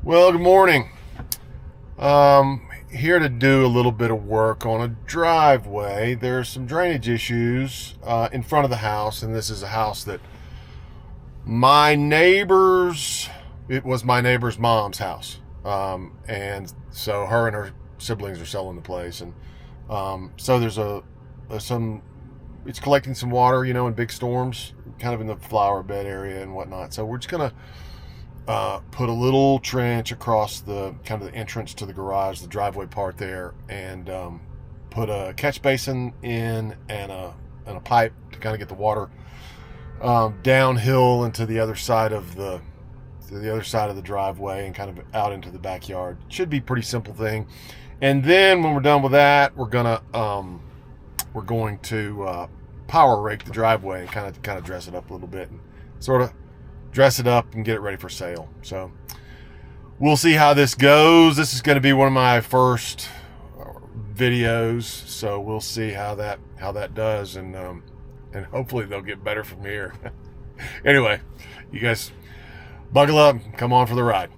Well, good morning. Here to do a little bit of work on a driveway. There's some drainage issues in front of the house, and this is a house that it was my neighbor's mom's house. And so her and her siblings are selling the place. And so there's it's collecting some water, in big storms, kind of in the flower bed area and whatnot. So we're just going to put a little trench across the kind of the entrance to the garage, the driveway part there, and put a catch basin in and a pipe to kind of get the water downhill into the other side of the driveway and kind of out into the backyard. Should be a pretty simple thing. And then when we're done with that, we're going to power rake the driveway and kind of dress it up a little bit and sort of dress it up and get it ready for sale. So we'll see how this goes. This is going to be one of my first videos, so we'll see how that does, and hopefully they'll get better from here. Anyway, you guys buckle up, come on for the ride.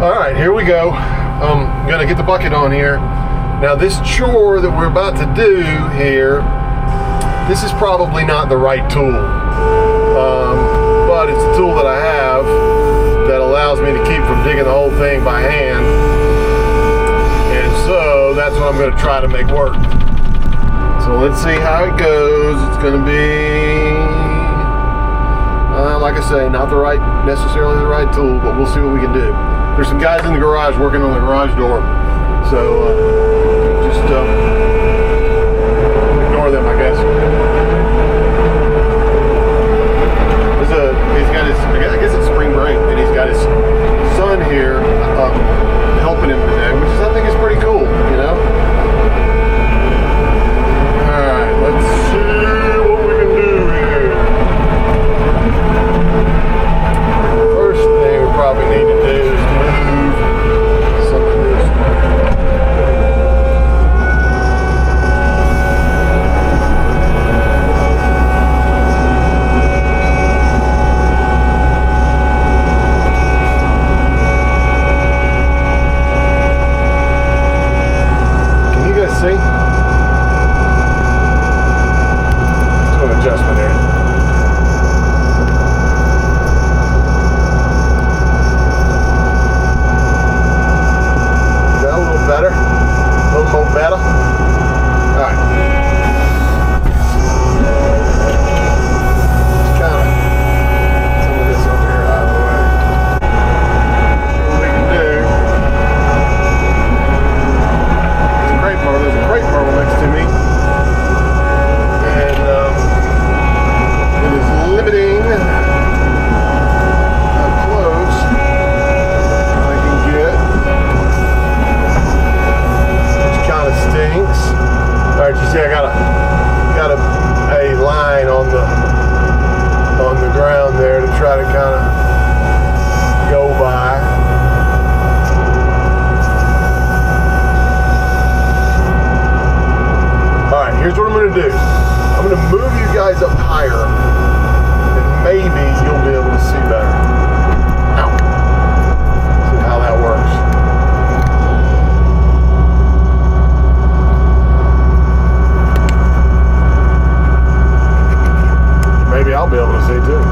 All right, here we go. I'm gonna get the bucket on here. Now this chore that we're about to do here, this is probably not the right tool, but it's a tool that I have that allows me to keep from digging the whole thing by hand, and so that's what I'm gonna try to make work. So let's see how it goes. It's gonna be, like I say, not necessarily the right tool, but we'll see what we can do. There's some guys in the garage working on the garage door, so just ignore them, I guess. I guess it's spring break, and he's got his son here helping him today, which I think is pretty cool, All right, let's see what we can do here. First thing we probably need to do is move some of this. day too.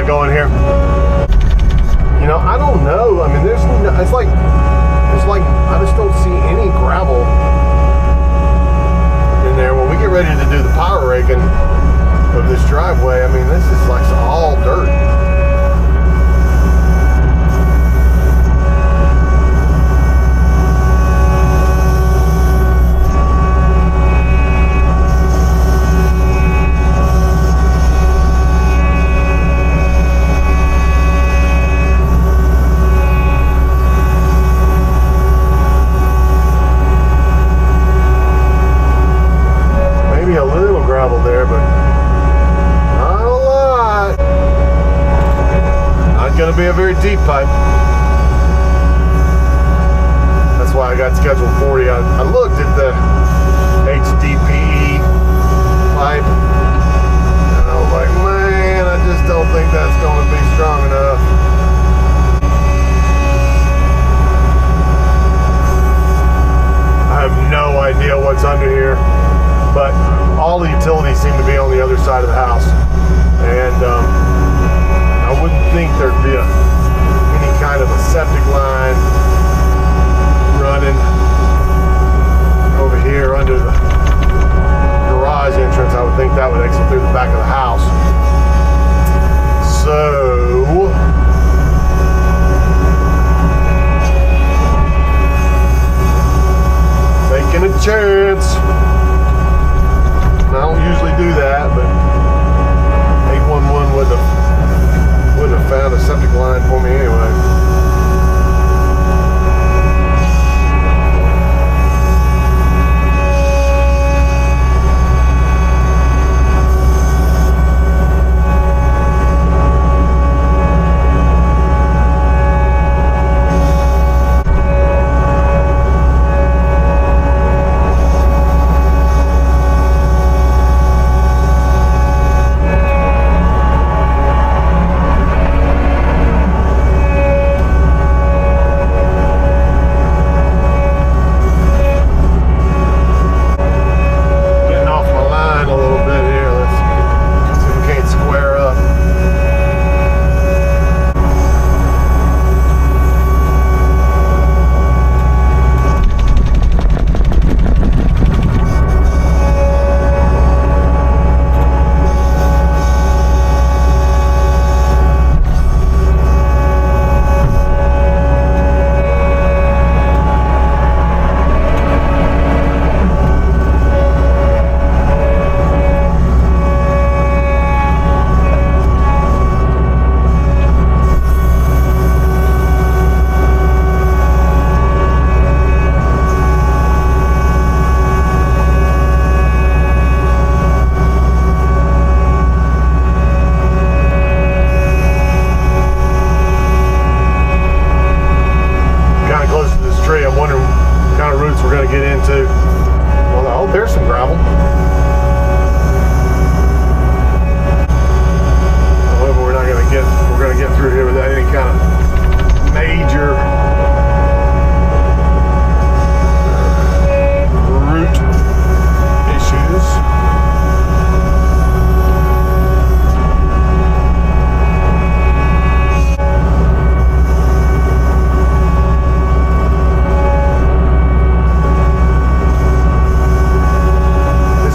Going here, you know, I don't know. I mean, it's like I just don't see any gravel in there. When we get ready to do the power raking of this driveway, I mean, this is like all dirt. A little gravel there, but not a lot. Not going to be a very deep pipe. That's why I got scheduled 40. I looked at the HDPE pipe, and I was like, man, I just don't think that's going to be strong enough. I have no idea what's under here, but all the utilities seem to be on the other side of the house, and I wouldn't think there'd be any kind of a septic line running over here under the garage entrance. I would think that would exit through the back of the house. So taking a chance. I don't usually do that, but 811 wouldn't have found a septic line for me anyway.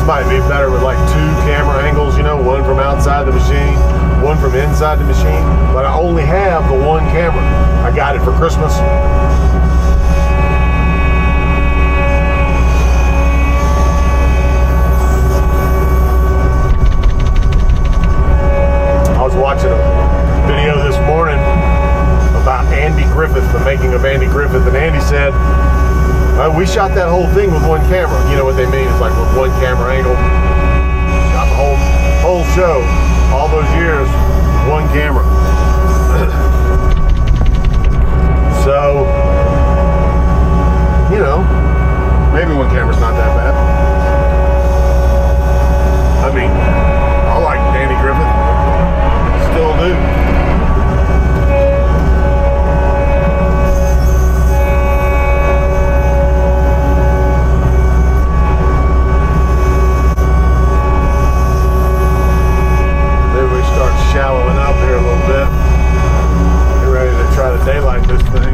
might be better with like 2 camera angles, you know, one from outside the machine, one from inside the machine. But I only have the 1 camera. I got it for Christmas. I was watching a video this morning about Andy Griffith, the making of Andy Griffith, and Andy said, we shot that whole thing with 1 camera. You know what they mean? It's like with 1 camera angle. Shot the whole show, all those years, 1 camera. So, you know, maybe 1 camera's not that bad. I mean, I like Andy Griffith. Still do. Shallowing up here a little bit. Get ready to try to daylight this thing.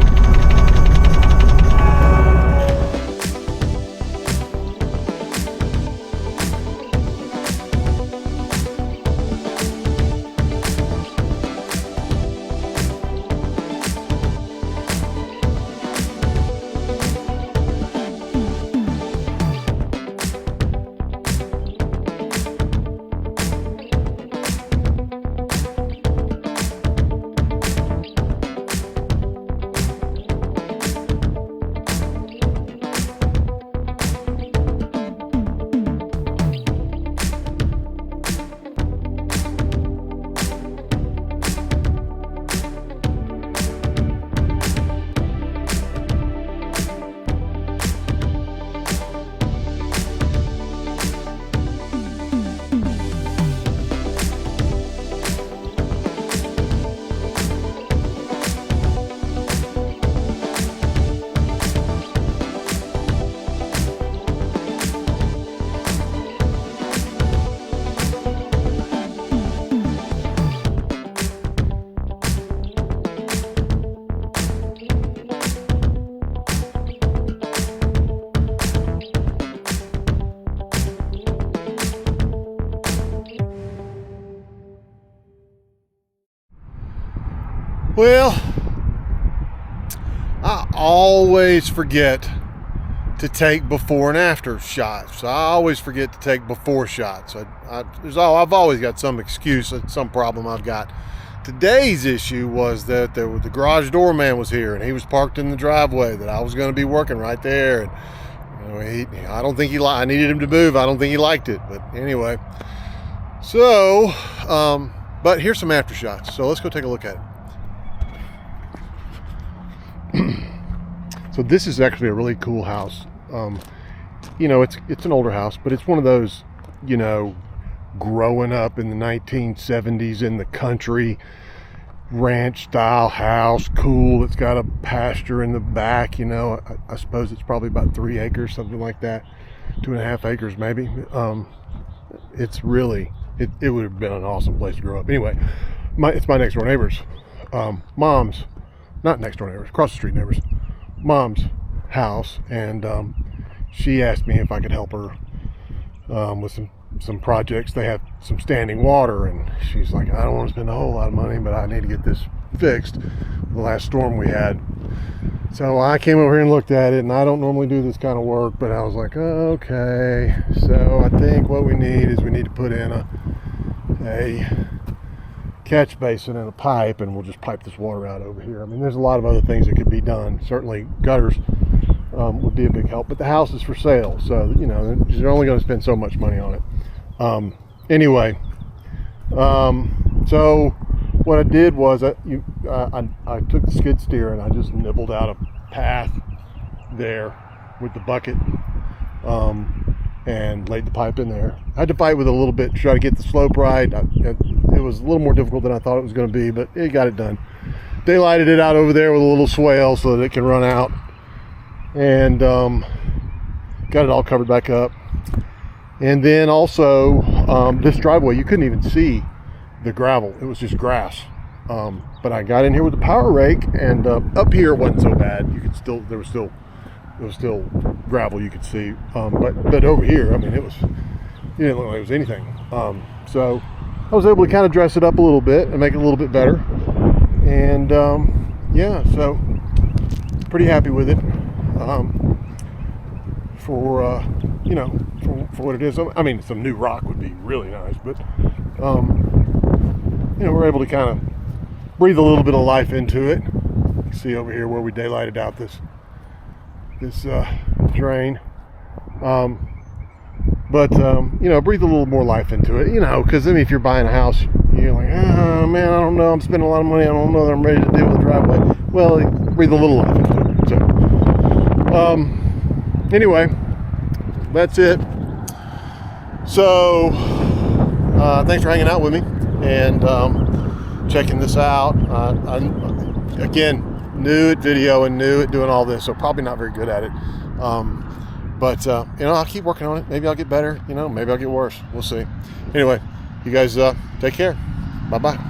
Well, I always forget to take before and after shots. I always forget to take before shots. I've always got some excuse, some problem I've got. Today's issue was that the garage doorman was here and he was parked in the driveway that I was going to be working right there. And I don't think I needed him to move. I don't think he liked it. But anyway, so, but here's some after shots. So let's go take a look at it. So this is actually a really cool house. You know, it's an older house, but it's one of those, you know, growing up in the 1970s in the country, ranch style house, cool. It's got a pasture in the back, you know. I suppose it's probably about 3 acres, something like that, 2.5 acres maybe. It's really, it would have been an awesome place to grow up. Anyway, it's my next door neighbors, mom's, not next door neighbors, across the street neighbors, mom's house. And she asked me if I could help her with some projects. They have some standing water, and she's like, I don't want to spend a whole lot of money, but I need to get this fixed. The last storm we had. So I came over here and looked at it, and I don't normally do this kind of work, but I was like, okay. So I think what we need is we need to put in a catch basin and a pipe, and we'll just pipe this water out over here. I mean, there's a lot of other things that could be done. Certainly gutters would be a big help, but the house is for sale, so you know you're only going to spend so much money on it. Anyway, so what I did was I took the skid steer and I just nibbled out a path there with the bucket, and laid the pipe in there. I had to fight with it a little bit to try to get the slope right. It was a little more difficult than I thought it was going to be, but it got it done. Daylighted it out over there with a little swale so that it can run out, and got it all covered back up. And then also this driveway, you couldn't even see the gravel. It was just grass. But I got in here with the power rake, and up here it wasn't so bad. You could still, there was still gravel you could see. But over here, I mean, it It didn't look like it was anything. So I was able to kind of dress it up a little bit and make it a little bit better. And yeah, so pretty happy with it. For you know, for what it is. I mean, some new rock would be really nice, but you know, we're able to kind of breathe a little bit of life into it. You can see over here where we daylighted out this drain. But you know, breathe a little more life into it, you know, because I mean, if you're buying a house, you're like, oh man, I don't know, I'm spending a lot of money, I don't know that I'm ready to deal with the driveway. Well, breathe a little life into it. So anyway, that's it. So thanks for hanging out with me and checking this out. I'm again new at video and new at doing all this, so probably not very good at it. But you know, I'll keep working on it. Maybe I'll get better. You know, maybe I'll get worse. We'll see. Anyway, you guys take care. Bye bye.